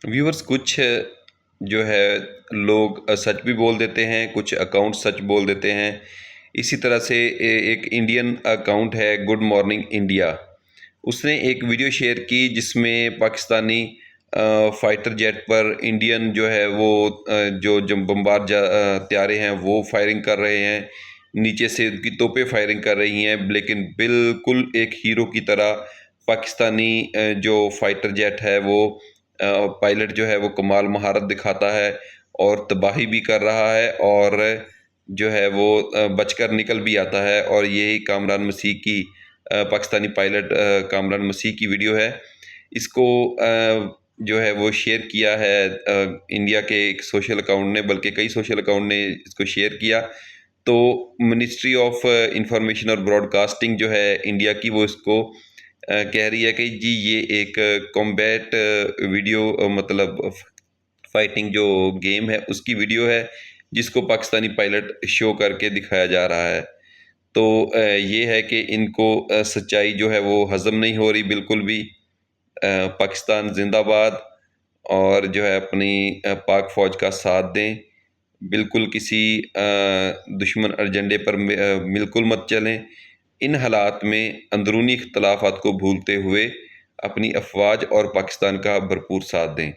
Viewers कुछ जो है लोग सच भी बोल देते हैं, कुछ अकाउंट सच बोल देते हैं। इसी तरह से एक इंडियन अकाउंट है गुड मॉर्निंग इंडिया, उसने एक वीडियो शेयर की जिसमें पाकिस्तानी फाइटर जेट पर इंडियन जो है वो जो बम्बार त्यारे हैं वो फायरिंग कर रहे हैं, नीचे से उनकी तोपें फायरिंग कर रही हैं, लेकिन बिल्कुल एक हीरो की तरह पाकिस्तानी जो फाइटर जेट है वो पायलट जो है वो कमाल महारत दिखाता है और तबाही भी कर रहा है, और जो है वो बचकर निकल भी आता है। और यही कामरान मसीह की पाकिस्तानी पायलट कामरान मसीह की वीडियो है। इसको जो है वो शेयर किया है इंडिया के एक सोशल अकाउंट ने, बल्कि कई सोशल अकाउंट ने इसको शेयर किया। तो मिनिस्ट्री ऑफ इंफॉर्मेशन और ब्रॉडकास्टिंग जो है इंडिया की, वो इसको कह रही है कि जी ये एक कॉम्बैट वीडियो, मतलब फाइटिंग जो गेम है उसकी वीडियो है, जिसको पाकिस्तानी पायलट शो करके दिखाया जा रहा है। तो ये है कि इनको सच्चाई जो है वो हज़म नहीं हो रही बिल्कुल भी। पाकिस्तान जिंदाबाद, और जो है अपनी पाक फ़ौज का साथ दें। बिल्कुल किसी दुश्मन एजेंडे पर बिल्कुल मत चलें। इन हालात में अंदरूनी इख्तलाफात को भूलते हुए अपनी अफवाज और पाकिस्तान का भरपूर साथ दें।